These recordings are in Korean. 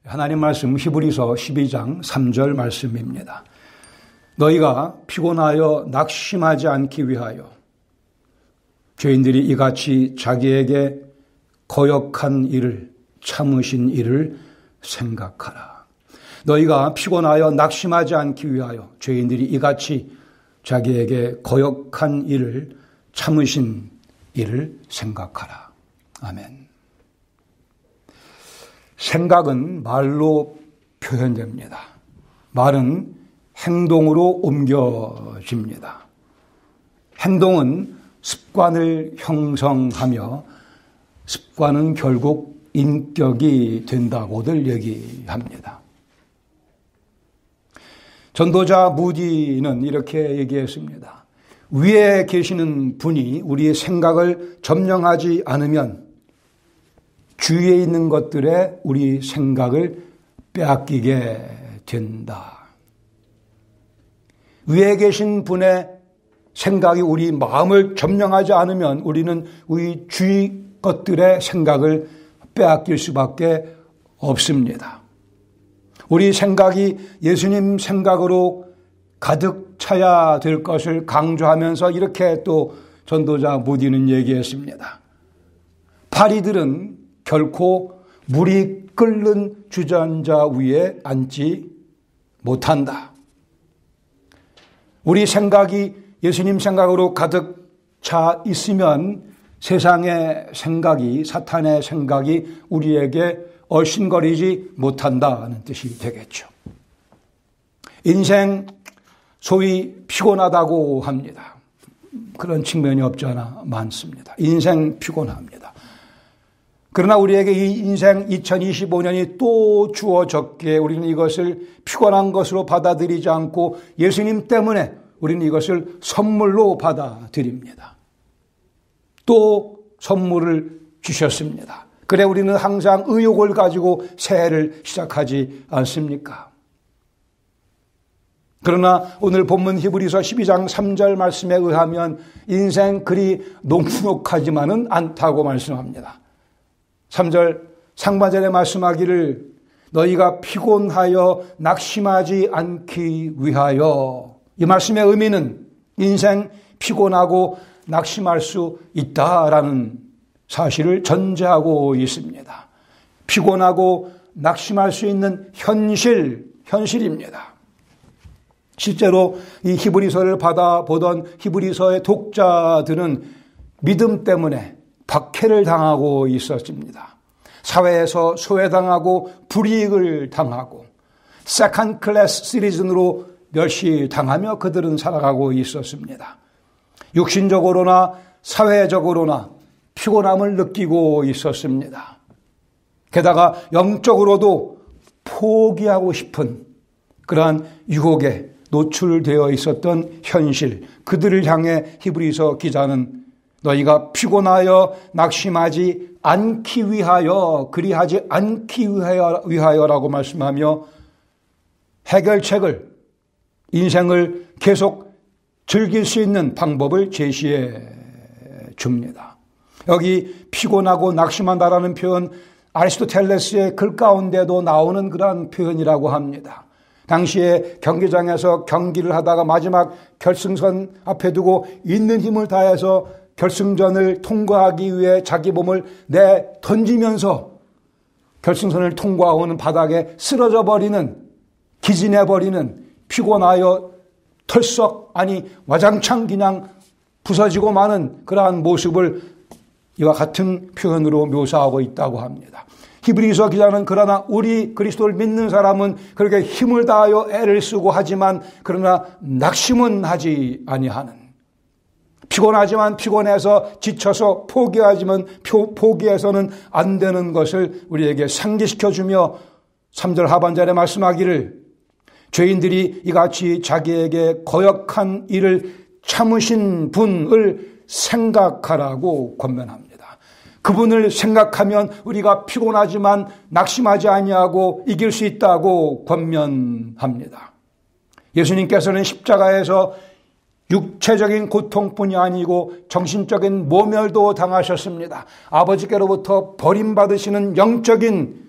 하나님 말씀 히브리서 12장 3절 말씀입니다. 너희가 피곤하여 낙심하지 않기 위하여 죄인들이 이같이 자기에게 거역한 일을 참으신 일을 생각하라. 너희가 피곤하여 낙심하지 않기 위하여 죄인들이 이같이 자기에게 거역한 일을 참으신 일을 생각하라. 아멘. 생각은 말로 표현됩니다. 말은 행동으로 옮겨집니다. 행동은 습관을 형성하며 습관은 결국 인격이 된다고들 얘기합니다. 전도자 무디는 이렇게 얘기했습니다. 위에 계시는 분이 우리의 생각을 점령하지 않으면 주위에 있는 것들에 우리 생각을 빼앗기게 된다. 위에 계신 분의 생각이 우리 마음을 점령하지 않으면 우리는 우리 주위 것들의 생각을 빼앗길 수밖에 없습니다. 우리 생각이 예수님 생각으로 가득 차야 될 것을 강조하면서 이렇게 또 전도자 무디는 얘기했습니다. 파리들은 결코 물이 끓는 주전자 위에 앉지 못한다. 우리 생각이 예수님 생각으로 가득 차 있으면 세상의 생각이, 사탄의 생각이 우리에게 얼씬거리지 못한다는 뜻이 되겠죠. 인생 소위 피곤하다고 합니다. 그런 측면이 없지 않아 많습니다. 인생 피곤합니다. 그러나 우리에게 이 인생 2025년이 또 주어졌기에 우리는 이것을 피곤한 것으로 받아들이지 않고 예수님 때문에 우리는 이것을 선물로 받아들입니다. 또 선물을 주셨습니다. 그래 우리는 항상 의욕을 가지고 새해를 시작하지 않습니까? 그러나 오늘 본문 히브리서 12장 3절 말씀에 의하면 인생 그리 녹록하지만은 않다고 말씀합니다. 3절 상반절에 말씀하기를 너희가 피곤하여 낙심하지 않기 위하여, 이 말씀의 의미는 인생 피곤하고 낙심할 수 있다라는 사실을 전제하고 있습니다. 피곤하고 낙심할 수 있는 현실입니다. 실제로 이 히브리서를 받아보던 히브리서의 독자들은 믿음 때문에 박해를 당하고 있었습니다. 사회에서 소외당하고 불이익을 당하고 세컨드 클래스 시리즌으로 멸시당하며 그들은 살아가고 있었습니다. 육신적으로나 사회적으로나 피곤함을 느끼고 있었습니다. 게다가 영적으로도 포기하고 싶은 그러한 유혹에 노출되어 있었던 현실, 그들을 향해 히브리서 기자는 너희가 피곤하여 낙심하지 않기 위하여, 그리하지 않기 위하여라고 말씀하며 해결책을, 인생을 계속 즐길 수 있는 방법을 제시해 줍니다. 여기 피곤하고 낙심한다라는 표현, 아리스토텔레스의 글 가운데도 나오는 그러한 표현이라고 합니다. 당시에 경기장에서 경기를 하다가 마지막 결승선 앞에 두고 있는 힘을 다해서 결승전을 통과하기 위해 자기 몸을 던지면서 결승선을 통과하는 바닥에 쓰러져 버리는, 기진해 버리는, 피곤하여 털썩, 아니 와장창 그냥 부서지고 마는 그러한 모습을 이와 같은 표현으로 묘사하고 있다고 합니다. 히브리서 기자는 그러나 우리 그리스도를 믿는 사람은 그렇게 힘을 다하여 애를 쓰고 하지만 그러나 낙심은 하지 아니하는, 피곤하지만 피곤해서 지쳐서 포기하지만 포기해서는 안 되는 것을 우리에게 상기시켜주며 3절 하반절에 말씀하기를 죄인들이 이같이 자기에게 거역한 일을 참으신 분을 생각하라고 권면합니다. 그분을 생각하면 우리가 피곤하지만 낙심하지 아니하고 이길 수 있다고 권면합니다. 예수님께서는 십자가에서 육체적인 고통뿐이 아니고 정신적인 모멸도 당하셨습니다. 아버지께로부터 버림받으시는 영적인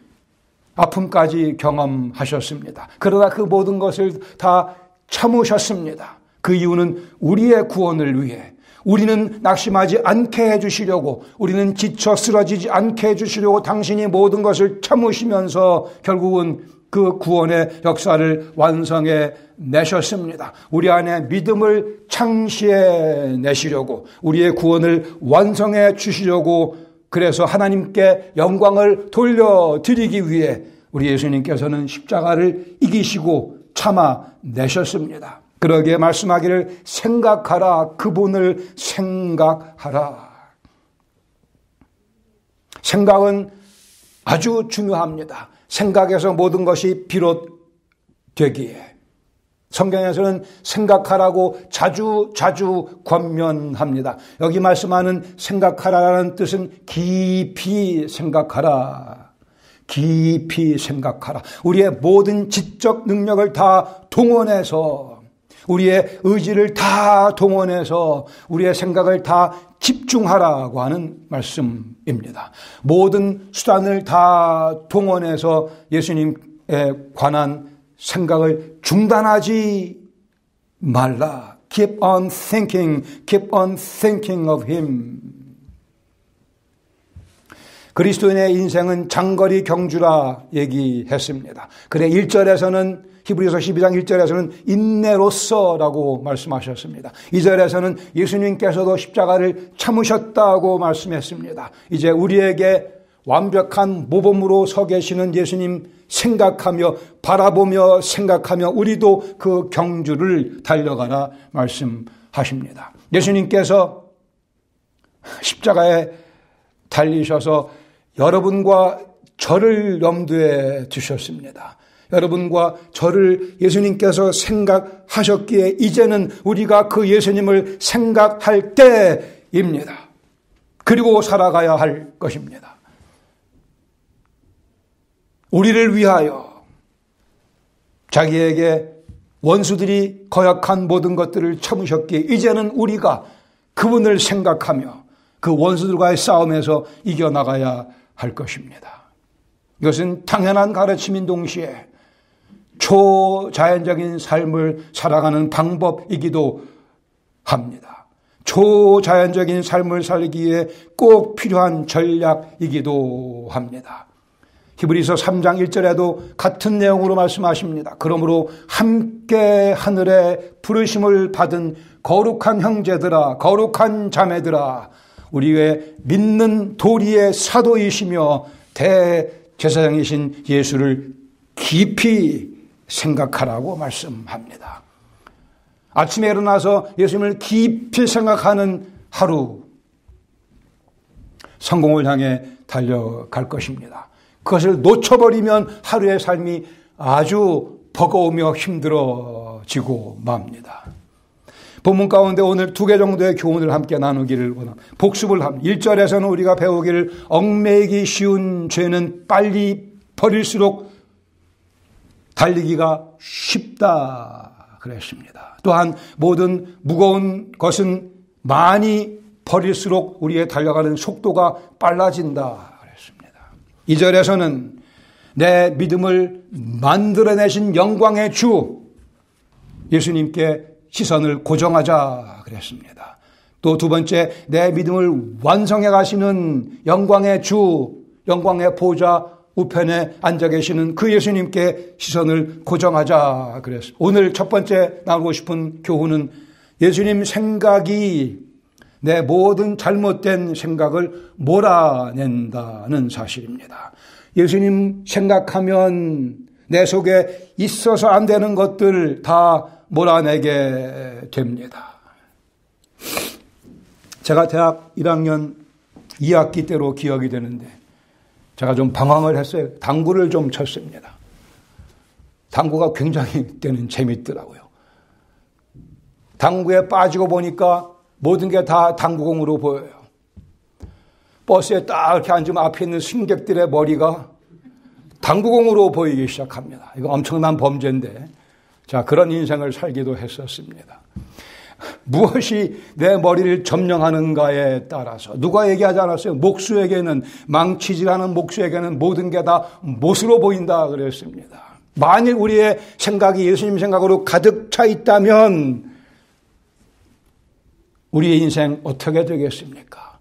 아픔까지 경험하셨습니다. 그러나 그 모든 것을 다 참으셨습니다. 그 이유는 우리의 구원을 위해, 우리는 낙심하지 않게 해주시려고, 우리는 지쳐 쓰러지지 않게 해주시려고 당신이 모든 것을 참으시면서 결국은 그 구원의 역사를 완성해 내셨습니다. 우리 안에 믿음을 창시해 내시려고, 우리의 구원을 완성해 주시려고, 그래서 하나님께 영광을 돌려드리기 위해 우리 예수님께서는 십자가를 이기시고 참아 내셨습니다. 그러기에 말씀하기를 생각하라, 그분을 생각하라. 생각은 아주 중요합니다. 생각에서 모든 것이 비롯되기에 성경에서는 생각하라고 자주 권면합니다. 여기 말씀하는 생각하라는 뜻은 깊이 생각하라. 깊이 생각하라. 우리의 모든 지적 능력을 다 동원해서, 우리의 의지를 다 동원해서 우리의 생각을 다 집중하라고 하는 말씀입니다. 모든 수단을 다 동원해서 예수님에 관한 생각을 중단하지 말라. Keep on thinking of Him. 그리스도인의 인생은 장거리 경주라 얘기했습니다. 그래 1절에서는 히브리서 12장 1절에서는 인내로서라고 말씀하셨습니다. 2절에서는 예수님께서도 십자가를 참으셨다고 말씀했습니다. 이제 우리에게 완벽한 모범으로 서 계시는 예수님 생각하며 바라보며 생각하며 우리도 그 경주를 달려가라 말씀하십니다. 예수님께서 십자가에 달리셔서 여러분과 저를 염두에 두셨습니다. 여러분과 저를 예수님께서 생각하셨기에 이제는 우리가 그 예수님을 생각할 때입니다. 그리고 살아가야 할 것입니다. 우리를 위하여 자기에게 원수들이 거역한 모든 것들을 참으셨기에 이제는 우리가 그분을 생각하며 그 원수들과의 싸움에서 이겨나가야 할 것입니다. 이것은 당연한 가르침인 동시에 초자연적인 삶을 살아가는 방법이기도 합니다. 초자연적인 삶을 살기에 꼭 필요한 전략이기도 합니다. 히브리서 3장 1절에도 같은 내용으로 말씀하십니다. 그러므로 함께 하늘에 부르심을 받은 거룩한 형제들아, 거룩한 자매들아, 우리의 믿는 도리의 사도이시며 대제사장이신 예수를 깊이 생각하라고 말씀합니다. 아침에 일어나서 예수님을 깊이 생각하는 하루, 성공을 향해 달려갈 것입니다. 그것을 놓쳐버리면 하루의 삶이 아주 버거우며 힘들어지고 맙니다. 본문 가운데 오늘 2개 정도의 교훈을 함께 나누기를 원합니다. 복습을 합니다. 1절에서는 우리가 배우기를 얽매이기 쉬운 죄는 빨리 버릴수록 달리기가 쉽다 그랬습니다. 또한 모든 무거운 것은 많이 버릴수록 우리의 달려가는 속도가 빨라진다 그랬습니다. 2절에서는 내 믿음을 만들어내신 영광의 주 예수님께 시선을 고정하자 그랬습니다. 또 두 번째, 내 믿음을 완성해 가시는 영광의 주, 영광의 보좌 우편에 앉아 계시는 그 예수님께 시선을 고정하자 그랬습니다. 오늘 첫 번째 나누고 싶은 교훈은 예수님 생각이 내 모든 잘못된 생각을 몰아낸다는 사실입니다. 예수님 생각하면 내 속에 있어서 안 되는 것들 다 몰아내게 됩니다. 제가 대학 1학년 2학기 때로 기억이 되는데 제가 좀 방황을 했어요. 당구를 좀 쳤습니다. 당구가 굉장히 때는 재밌더라고요. 당구에 빠지고 보니까 모든 게 다 당구공으로 보여요. 버스에 딱 이렇게 앉으면 앞에 있는 승객들의 머리가 당구공으로 보이기 시작합니다. 이거 엄청난 범죄인데 자, 그런 인생을 살기도 했었습니다. 무엇이 내 머리를 점령하는가에 따라서 누가 얘기하지 않았어요? 목수에게는 망치질하는 목수에게는 모든 게 다 못으로 보인다 그랬습니다. 만일 우리의 생각이 예수님 생각으로 가득 차 있다면 우리의 인생 어떻게 되겠습니까?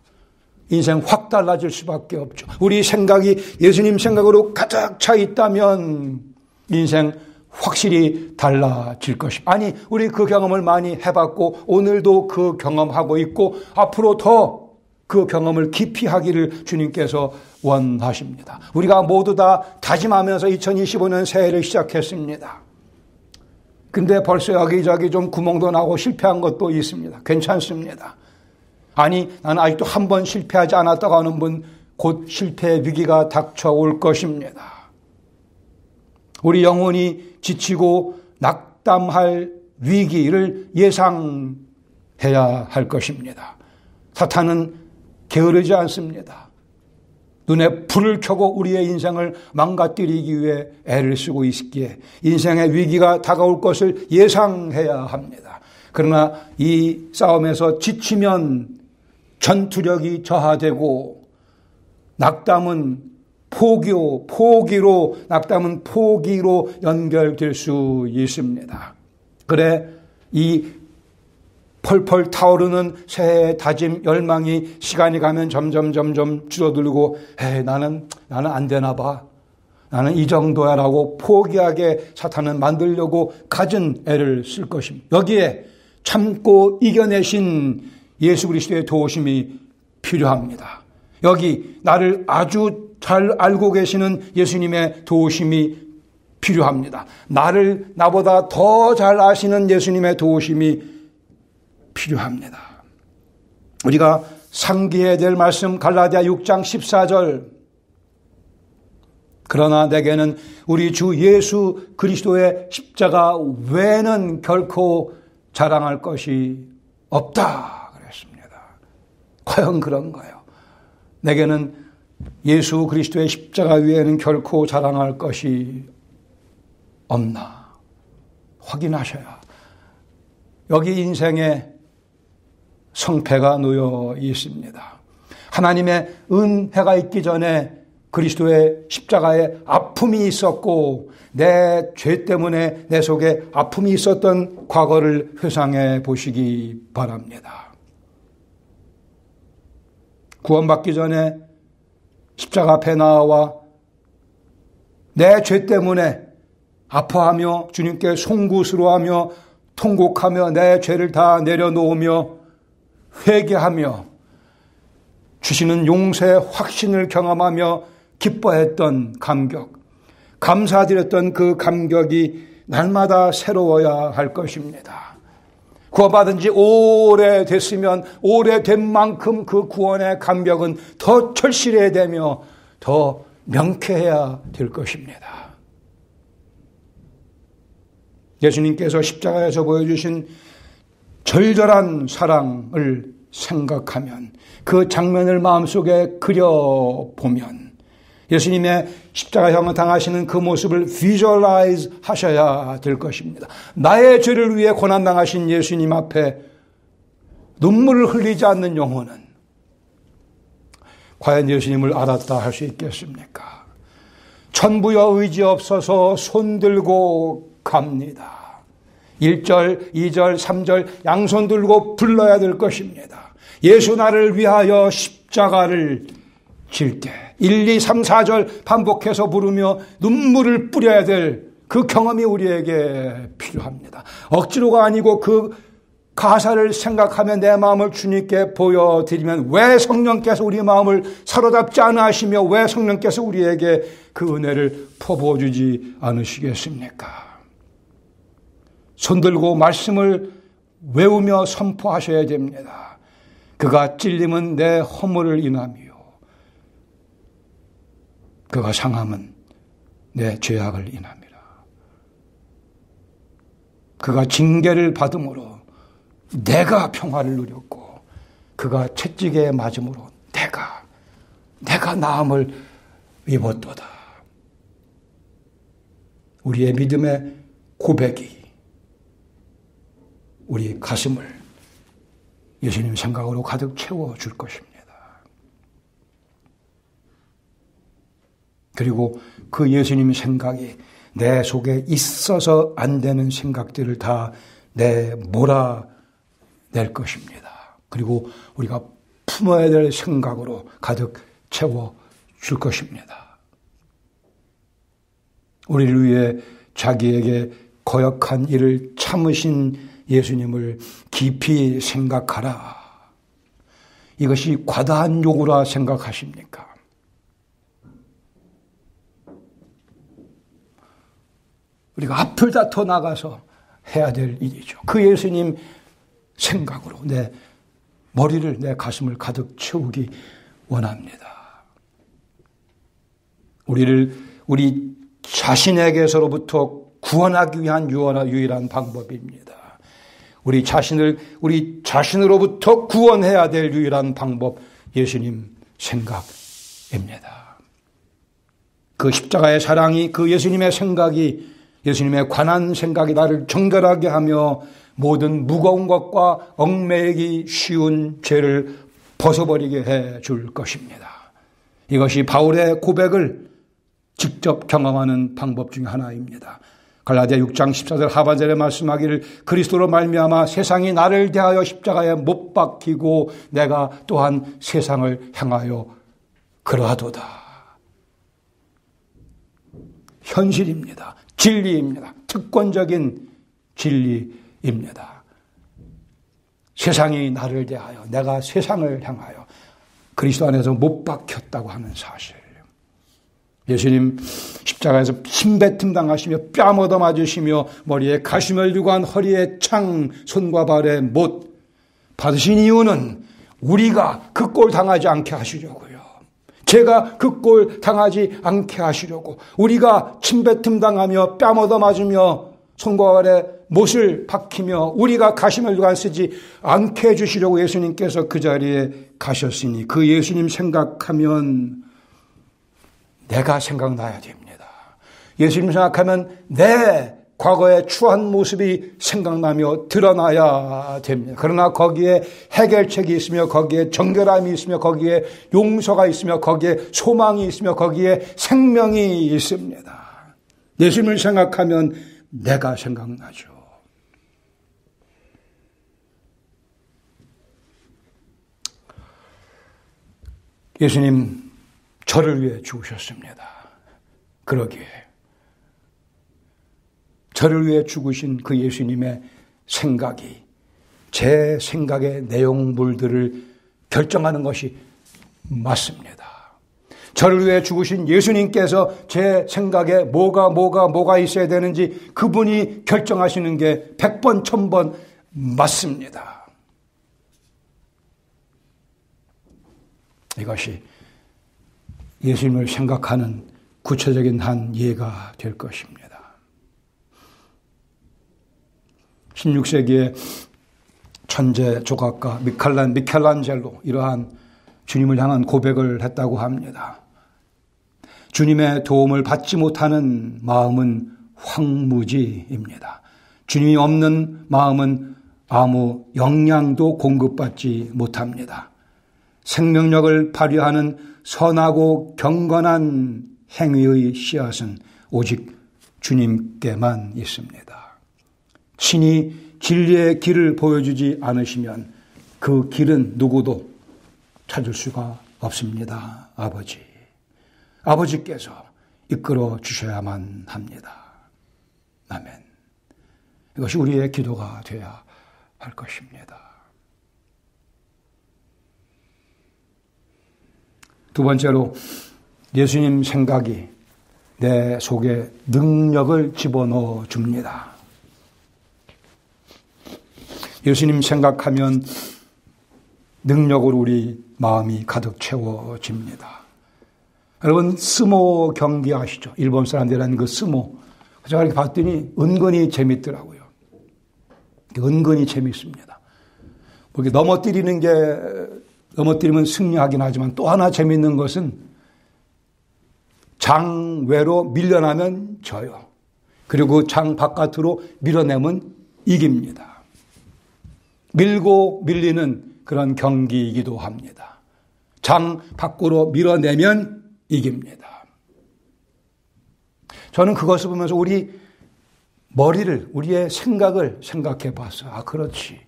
인생 확 달라질 수밖에 없죠. 우리 생각이 예수님 생각으로 가득 차 있다면 인생 확실히 달라질 것입니다. 아니, 우리 그 경험을 많이 해봤고 오늘도 그 경험하고 있고 앞으로 더 그 경험을 깊이 하기를 주님께서 원하십니다. 우리가 모두 다 다짐하면서 2025년 새해를 시작했습니다. 근데 벌써 여기저기 좀 구멍도 나고 실패한 것도 있습니다. 괜찮습니다. 아니, 나는 아직도 한 번 실패하지 않았다고 하는 분 곧 실패의 위기가 닥쳐올 것입니다. 우리 영혼이 지치고 낙담할 위기를 예상해야 할 것입니다. 사탄은 게으르지 않습니다. 눈에 불을 켜고 우리의 인생을 망가뜨리기 위해 애를 쓰고 있기에 인생의 위기가 다가올 것을 예상해야 합니다. 그러나 이 싸움에서 지치면 전투력이 저하되고 낙담은 낙담은 포기로 연결될 수 있습니다. 그래, 이 펄펄 타오르는 새해의 다짐, 열망이 시간이 가면 점점 줄어들고, 나는 안 되나 봐. 나는 이 정도야라고 포기하게 사탄은 만들려고 갖은 애를 쓸 것입니다. 여기에 참고 이겨내신 예수 그리스도의 도우심이 필요합니다. 여기 나를 아주 잘 알고 계시는 예수님의 도우심이 필요합니다. 나보다 더 잘 아시는 예수님의 도우심이 필요합니다. 우리가 상기해야 될 말씀 갈라디아 6장 14절. 그러나 내게는 우리 주 예수 그리스도의 십자가 외에는 결코 자랑할 것이 없다 그랬습니다. 과연 그런가요? 내게는 예수 그리스도의 십자가 외에는 결코 자랑할 것이 없나? 확인하셔야. 여기 인생에 성패가 놓여 있습니다. 하나님의 은혜가 있기 전에 그리스도의 십자가에 아픔이 있었고 내 죄 때문에 내 속에 아픔이 있었던 과거를 회상해 보시기 바랍니다. 구원받기 전에 십자가 앞에 나와 내 죄 때문에 아파하며 주님께 송구스러워하며 통곡하며 내 죄를 다 내려놓으며 회개하며 주시는 용서의 확신을 경험하며 기뻐했던 감격, 감사드렸던 그 감격이 날마다 새로워야 할 것입니다. 구원받은 지 오래됐으면 오래된 만큼 그 구원의 감격은 더 철실해야 되며 더 명쾌해야 될 것입니다. 예수님께서 십자가에서 보여주신 절절한 사랑을 생각하면 그 장면을 마음속에 그려보면 예수님의 십자가형을 당하시는 그 모습을 비주얼라이즈 하셔야 될 것입니다. 나의 죄를 위해 고난당하신 예수님 앞에 눈물을 흘리지 않는 영혼은 과연 예수님을 알았다 할 수 있겠습니까? 천부여 의지 없어서 손들고 갑니다. 1절, 2절, 3절 양손 들고 불러야 될 것입니다. 예수 나를 위하여 십자가를 질 때 1, 2, 3, 4절 반복해서 부르며 눈물을 뿌려야 될 그 경험이 우리에게 필요합니다. 억지로가 아니고 그 가사를 생각하며 내 마음을 주님께 보여드리면 왜 성령께서 우리 마음을 사로잡지 않아 하시며 왜 성령께서 우리에게 그 은혜를 퍼부어주지 않으시겠습니까? 손들고 말씀을 외우며 선포하셔야 됩니다. 그가 찔림은 내 허물을 인하며 그가 상함은 내 죄악을 인함이라. 그가 징계를 받음으로 내가 평화를 누렸고 그가 채찍에 맞음으로 내가 나음을 입었도다. 우리의 믿음의 고백이 우리 가슴을 예수님 생각으로 가득 채워줄 것입니다. 그리고 그 예수님 생각이 내 속에 있어서 안 되는 생각들을 다 몰아낼 것입니다. 그리고 우리가 품어야 될 생각으로 가득 채워줄 것입니다. 우리를 위해 자기에게 거역한 일을 참으신 예수님을 깊이 생각하라. 이것이 과다한 요구라 생각하십니까? 우리가 앞을 다퉈 나가서 해야 될 일이죠. 그 예수님 생각으로 내 머리를, 내 가슴을 가득 채우기 원합니다. 우리 자신에게서로부터 구원하기 위한 유일한 방법입니다. 우리 자신으로부터 구원해야 될 유일한 방법, 예수님 생각입니다. 그 십자가의 사랑이, 그 예수님의 생각이, 예수님의 관한 생각이 나를 정결하게 하며 모든 무거운 것과 얽매이기 쉬운 죄를 벗어버리게 해 줄 것입니다. 이것이 바울의 고백을 직접 경험하는 방법 중에 하나입니다. 갈라디아 6장 14절 하반절에 말씀하기를 그리스도로 말미암아 세상이 나를 대하여 십자가에 못 박히고 내가 또한 세상을 향하여 그러하도다. 현실입니다. 진리입니다. 특권적인 진리입니다. 세상이 나를 대하여, 내가 세상을 향하여 그리스도 안에서 못 박혔다고 하는 사실. 예수님 십자가에서 침뱉음 당하시며 뺨 얻어 맞으시며 머리에 가시를 두고 한 허리에 창, 손과 발에 못 받으신 이유는 우리가 그 꼴 당하지 않게 하시려고요. 제가 그 꼴 당하지 않게 하시려고, 우리가 침뱉음 당하며 뺨 얻어 맞으며 손과 발에 못을 박히며 우리가 가시면류관 쓰지 않게 해주시려고 예수님께서 그 자리에 가셨으니 그 예수님 생각하면 내가 생각나야 됩니다. 예수님 생각하면 내 과거의 추한 모습이 생각나며 드러나야 됩니다. 그러나 거기에 해결책이 있으며 거기에 정결함이 있으며 거기에 용서가 있으며 거기에 소망이 있으며 거기에 생명이 있습니다. 예수님을 생각하면 내가 생각나죠. 예수님 저를 위해 죽으셨습니다. 그러기에 저를 위해 죽으신 그 예수님의 생각이 제 생각의 내용물들을 결정하는 것이 맞습니다. 저를 위해 죽으신 예수님께서 제 생각에 뭐가 있어야 되는지 그분이 결정하시는 게 100번, 1000번 맞습니다. 이것이 예수님을 생각하는 구체적인 한 예가 될 것입니다. 16세기의 천재 조각가 미켈란젤로 이러한 주님을 향한 고백을 했다고 합니다. 주님의 도움을 받지 못하는 마음은 황무지입니다. 주님이 없는 마음은 아무 영양도 공급받지 못합니다. 생명력을 발휘하는 선하고 경건한 행위의 씨앗은 오직 주님께만 있습니다. 친히 진리의 길을 보여주지 않으시면 그 길은 누구도 찾을 수가 없습니다. 아버지께서 이끌어 주셔야만 합니다. 아멘. 이것이 우리의 기도가 되어야 할 것입니다. 두 번째로 예수님 생각이 내 속에 능력을 집어넣어 줍니다. 예수님 생각하면 능력으로 우리 마음이 가득 채워집니다. 여러분 스모 경기 아시죠? 일본 사람들이라는 그 스모. 제가 이렇게 봤더니 은근히 재밌더라고요. 은근히 재밌습니다. 이렇게 넘어뜨리면 승리하긴 하지만 또 하나 재밌는 것은 장 외로 밀려나면 져요. 그리고 장 바깥으로 밀어내면 이깁니다. 밀고 밀리는 그런 경기이기도 합니다. 장 밖으로 밀어내면 이깁니다. 저는 그것을 보면서 우리 머리를, 우리의 생각을 생각해 봤어요. 아, 그렇지.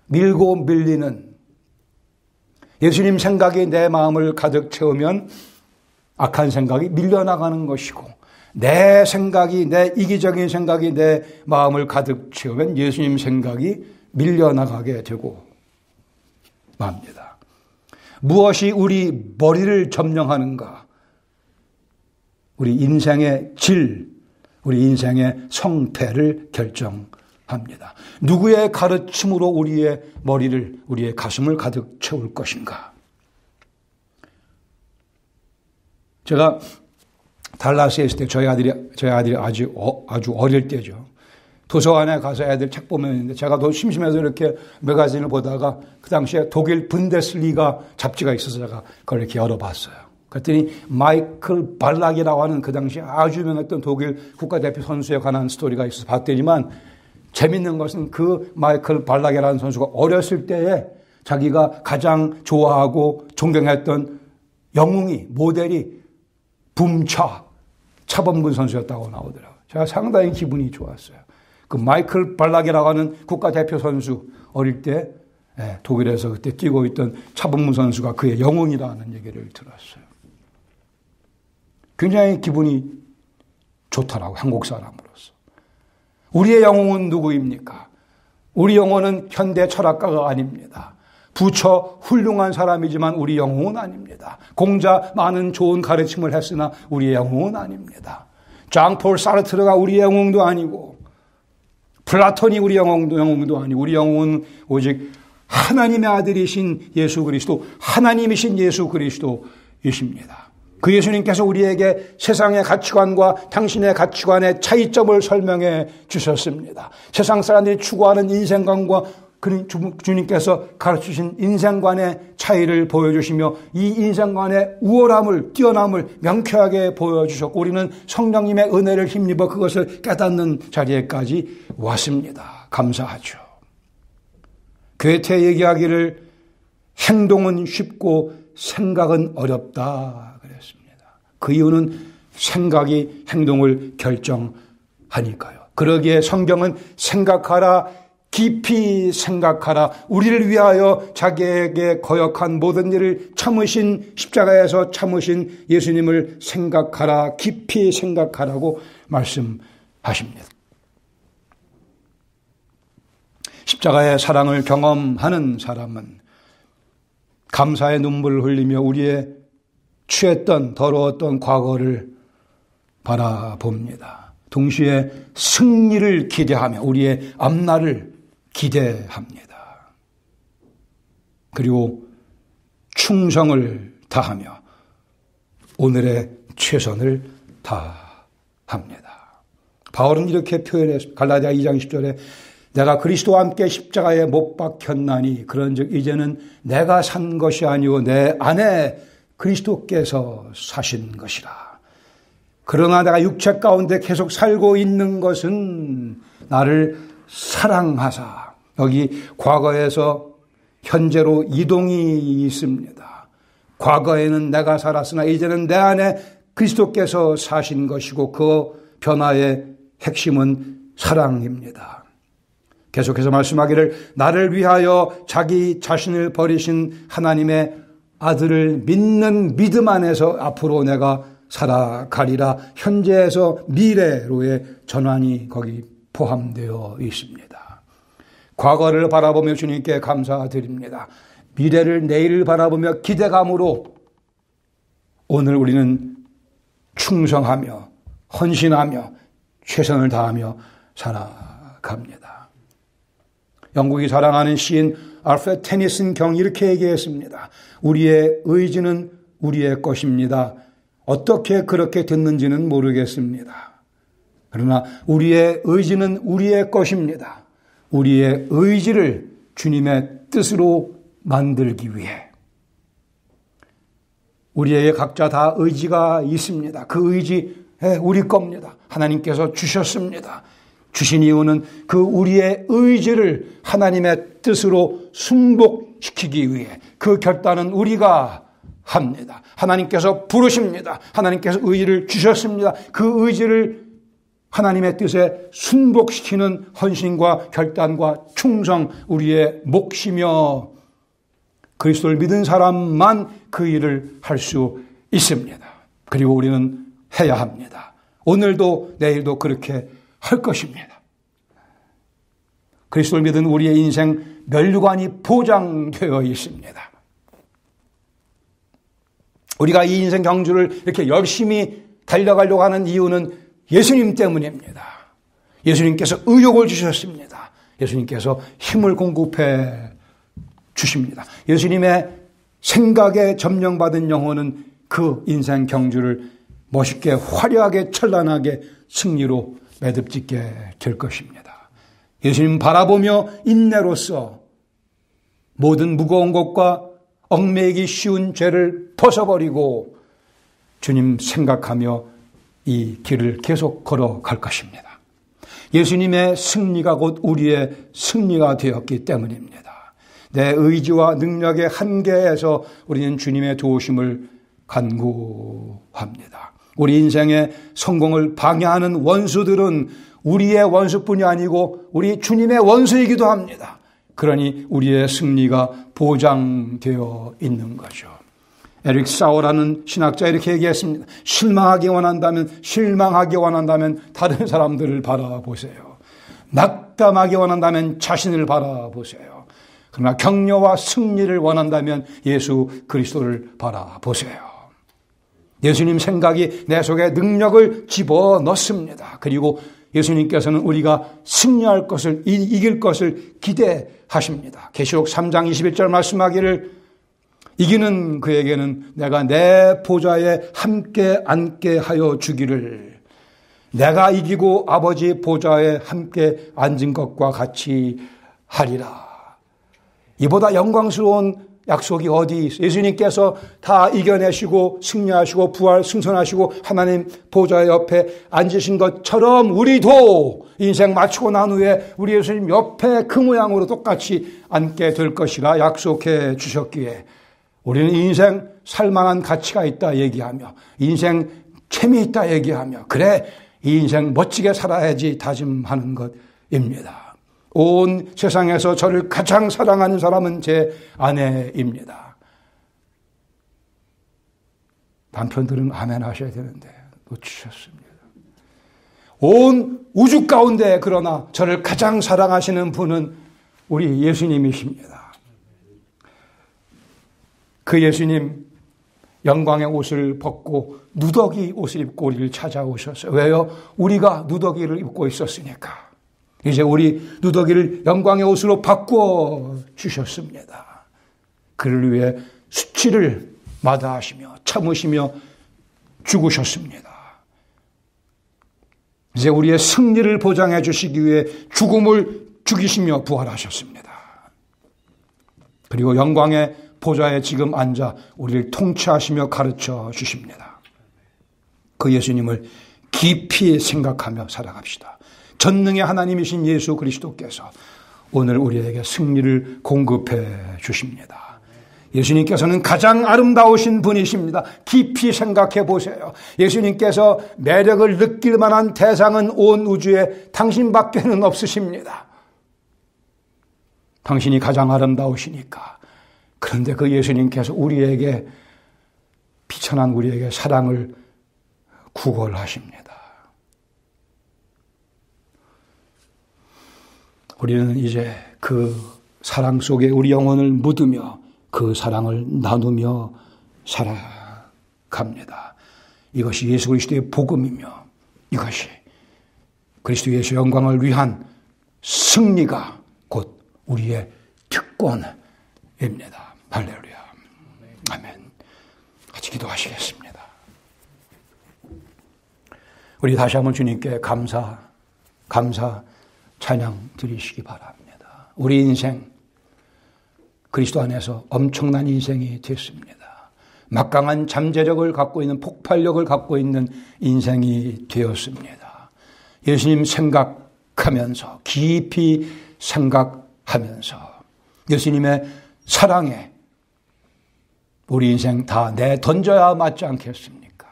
밀고 밀리는 예수님 생각이 내 마음을 가득 채우면 악한 생각이 밀려나가는 것이고, 내 생각이, 내 이기적인 생각이 내 마음을 가득 채우면 예수님 생각이 밀려나가게 되고 맙니다. 무엇이 우리 머리를 점령하는가? 우리 인생의 질, 우리 인생의 성패를 결정합니다. 누구의 가르침으로 우리의 머리를, 우리의 가슴을 가득 채울 것인가? 제가 달라스에 있을 때 저희 아들이 아주 어릴 때죠. 도서관에 가서 애들 책 보면 있는데 제가 더 심심해서 이렇게 매거진을 보다가 그 당시에 독일 분데스리가 잡지가 있어서 제가 그걸 이렇게 열어봤어요. 그랬더니 마이클 발락이라고 하는 그 당시 아주 유명했던 독일 국가대표 선수에 관한 스토리가 있어서 봤더니만 재밌는 것은 그 마이클 발락이라는 선수가 어렸을 때에 자기가 가장 좋아하고 존경했던 영웅이, 모델이 붐차 차범근 선수였다고 나오더라고요. 제가 상당히 기분이 좋았어요. 그 마이클 발락이라고 하는 국가대표 선수 어릴 때 독일에서 그때 뛰고 있던 차범근 선수가 그의 영웅이라는 얘기를 들었어요. 굉장히 기분이 좋더라고요. 한국 사람으로서. 우리의 영웅은 누구입니까? 우리 영웅은 현대 철학가가 아닙니다. 부처 훌륭한 사람이지만 우리 영웅은 아닙니다. 공자 많은 좋은 가르침을 했으나 우리의 영웅은 아닙니다. 장폴 사르트르가 우리의 영웅도 아니고 플라톤이 우리 영웅도 아니고 우리 영웅은 오직 하나님의 아들이신 예수 그리스도, 하나님이신 예수 그리스도이십니다. 그 예수님께서 우리에게 세상의 가치관과 당신의 가치관의 차이점을 설명해 주셨습니다. 세상 사람들이 추구하는 인생관과 주님께서 가르치신 인생관의 차이를 보여주시며 이 인생관의 우월함을, 뛰어남을 명쾌하게 보여주셨고 우리는 성령님의 은혜를 힘입어 그것을 깨닫는 자리에까지 왔습니다. 감사하죠. 괴테 얘기하기를 행동은 쉽고 생각은 어렵다 그랬습니다. 그 이유는 생각이 행동을 결정하니까요. 그러기에 성경은 생각하라, 깊이 생각하라. 우리를 위하여 자기에게 거역한 모든 일을 참으신, 십자가에서 참으신 예수님을 생각하라, 깊이 생각하라고 말씀하십니다. 십자가의 사랑을 경험하는 사람은 감사의 눈물을 흘리며 우리의 취했던 더러웠던 과거를 바라봅니다. 동시에 승리를 기대하며 우리의 앞날을 기대합니다. 그리고 충성을 다하며 오늘의 최선을 다합니다. 바울은 이렇게 표현했습니다. 갈라디아 2장 10절에 내가 그리스도와 함께 십자가에 못 박혔나니 그런즉 이제는 내가 산 것이 아니오 내 안에 그리스도께서 사신 것이라. 그러나 내가 육체 가운데 계속 살고 있는 것은 나를 사랑하사. 여기 과거에서 현재로 이동이 있습니다. 과거에는 내가 살았으나 이제는 내 안에 그리스도께서 사신 것이고 그 변화의 핵심은 사랑입니다. 계속해서 말씀하기를 나를 위하여 자기 자신을 버리신 하나님의 아들을 믿는 믿음 안에서 앞으로 내가 살아가리라. 현재에서 미래로의 전환이 거기 포함되어 있습니다. 과거를 바라보며 주님께 감사드립니다. 미래를, 내일을 바라보며 기대감으로 오늘 우리는 충성하며 헌신하며 최선을 다하며 살아갑니다. 영국이 사랑하는 시인 알프레드 테니슨 경이 이렇게 얘기했습니다. 우리의 의지는 우리의 것입니다. 어떻게 그렇게 됐는지는 모르겠습니다. 그러나 우리의 의지는 우리의 것입니다. 우리의 의지를 주님의 뜻으로 만들기 위해 우리에게 각자 다 의지가 있습니다. 그 의지 우리 겁니다. 하나님께서 주셨습니다. 주신 이유는 그 우리의 의지를 하나님의 뜻으로 순복시키기 위해 그 결단은 우리가 합니다. 하나님께서 부르십니다. 하나님께서 의지를 주셨습니다. 그 의지를 하나님의 뜻에 순복시키는 헌신과 결단과 충성, 우리의 몫이며 그리스도를 믿은 사람만 그 일을 할 수 있습니다. 그리고 우리는 해야 합니다. 오늘도 내일도 그렇게 할 것입니다. 그리스도를 믿은 우리의 인생 면류관이 보장되어 있습니다. 우리가 이 인생 경주를 이렇게 열심히 달려가려고 하는 이유는 예수님 때문입니다. 예수님께서 의욕을 주셨습니다. 예수님께서 힘을 공급해 주십니다. 예수님의 생각에 점령받은 영혼은 그 인생 경주를 멋있게 화려하게 찬란하게 승리로 매듭짓게 될 것입니다. 예수님 바라보며 인내로써 모든 무거운 것과 얽매이기 쉬운 죄를 벗어버리고 주님 생각하며 이 길을 계속 걸어갈 것입니다. 예수님의 승리가 곧 우리의 승리가 되었기 때문입니다. 내 의지와 능력의 한계에서 우리는 주님의 도우심을 간구합니다. 우리 인생의 성공을 방해하는 원수들은 우리의 원수뿐이 아니고 우리 주님의 원수이기도 합니다. 그러니 우리의 승리가 보장되어 있는 거죠. 에릭 사워라는 신학자 이렇게 얘기했습니다. 실망하기 원한다면 다른 사람들을 바라보세요. 낙담하기 원한다면 자신을 바라보세요. 그러나 격려와 승리를 원한다면 예수 그리스도를 바라보세요. 예수님 생각이 내 속에 능력을 집어넣습니다. 그리고 예수님께서는 우리가 승리할 것을, 이길 것을 기대하십니다. 계시록 3장 21절 말씀하기를 이기는 그에게는 내가 내 보좌에 함께 앉게 하여 주기를, 내가 이기고 아버지 보좌에 함께 앉은 것과 같이 하리라. 이보다 영광스러운 약속이 어디 있어요? 예수님께서 다 이겨내시고 승리하시고 부활 승천하시고 하나님 보좌 옆에 앉으신 것처럼 우리도 인생 마치고 난 후에 우리 예수님 옆에 그 모양으로 똑같이 앉게 될 것이라 약속해 주셨기에 우리는 인생 살만한 가치가 있다 얘기하며 인생 재미있다 얘기하며 그래 이 인생 멋지게 살아야지 다짐하는 것입니다. 온 세상에서 저를 가장 사랑하는 사람은 제 아내입니다. 남편들은 아멘 하셔야 되는데 놓치셨습니다. 온 우주 가운데 그러나 저를 가장 사랑하시는 분은 우리 예수님이십니다. 그 예수님 영광의 옷을 벗고 누더기 옷을 입고 우리를 찾아오셨어요. 왜요? 우리가 누더기를 입고 있었으니까. 이제 우리 누더기를 영광의 옷으로 바꾸어 주셨습니다. 그를 위해 수치를 마다하시며 참으시며 죽으셨습니다. 이제 우리의 승리를 보장해 주시기 위해 죽음을 죽이시며 부활하셨습니다. 그리고 영광의 보좌에 지금 앉아 우리를 통치하시며 가르쳐 주십니다. 그 예수님을 깊이 생각하며 살아갑시다. 전능의 하나님이신 예수 그리스도께서 오늘 우리에게 승리를 공급해 주십니다. 예수님께서는 가장 아름다우신 분이십니다. 깊이 생각해 보세요. 예수님께서 매력을 느낄 만한 대상은 온 우주에 당신밖에는 없으십니다. 당신이 가장 아름다우시니까. 그런데 그 예수님께서 우리에게 비천한 우리에게 사랑을 구걸하십니다. 우리는 이제 그 사랑 속에 우리 영혼을 묻으며 그 사랑을 나누며 살아갑니다. 이것이 예수 그리스도의 복음이며 이것이 그리스도 예수 영광을 위한 승리가 곧 우리의 특권입니다. 할렐루야. 아멘. 같이 기도하시겠습니다. 우리 다시 한번 주님께 감사 찬양 드리시기 바랍니다. 우리 인생 그리스도 안에서 엄청난 인생이 됐습니다. 막강한 잠재력을 갖고 있는 폭발력을 갖고 있는 인생이 되었습니다. 예수님 생각 생각하면서 깊이 생각하면서 예수님의 사랑에 우리 인생 다 내던져야 맞지 않겠습니까?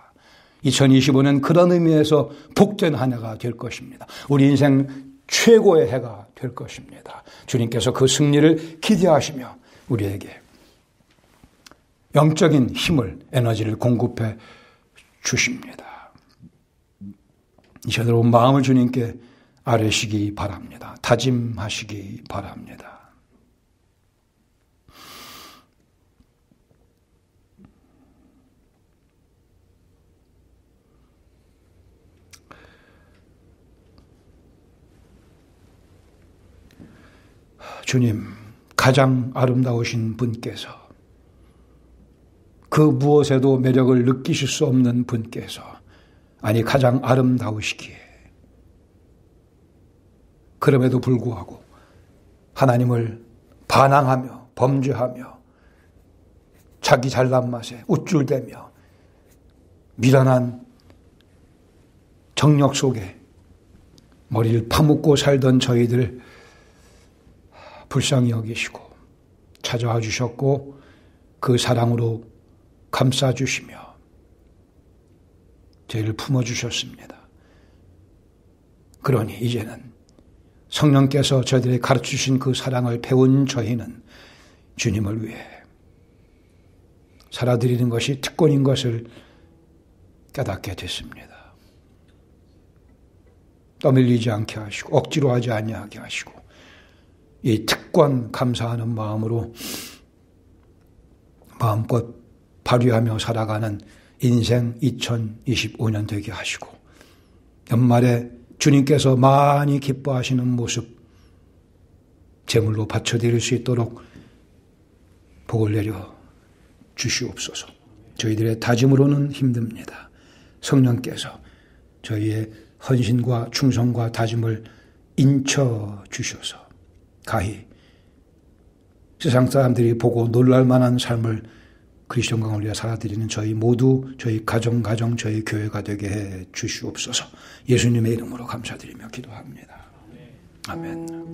2025년 그런 의미에서 복된 한 해가 될 것입니다. 우리 인생 최고의 해가 될 것입니다. 주님께서 그 승리를 기대하시며 우리에게 영적인 힘을, 에너지를 공급해 주십니다. 이제대로 마음을 주님께 아뢰시기 바랍니다. 다짐하시기 바랍니다. 주님, 가장 아름다우신 분께서, 그 무엇에도 매력을 느끼실 수 없는 분께서, 아니 가장 아름다우시기에 그럼에도 불구하고 하나님을 반항하며 범죄하며 자기 잘난 맛에 우쭐대며 미련한 정력 속에 머리를 파묻고 살던 저희들 불쌍히 여기시고 찾아와 주셨고 그 사랑으로 감싸주시며 저희를 품어주셨습니다. 그러니 이제는 성령께서 저희들에게 가르치신 그 사랑을 배운 저희는 주님을 위해 살아드리는 것이 특권인 것을 깨닫게 됐습니다. 떠밀리지 않게 하시고 억지로 하지 아니하게 하시고 이 특권 감사하는 마음으로 마음껏 발휘하며 살아가는 인생 2025년 되게 하시고 연말에 주님께서 많이 기뻐하시는 모습 제물로 바쳐드릴 수 있도록 복을 내려 주시옵소서. 저희들의 다짐으로는 힘듭니다. 성령께서 저희의 헌신과 충성과 다짐을 인쳐 주셔서 가히 세상 사람들이 보고 놀랄 만한 삶을 그리스도 영광을 위해 살아드리는 저희 모두, 저희 가정, 저희 교회가 되게 해 주시옵소서. 예수님의 이름으로 감사드리며 기도합니다. 아멘.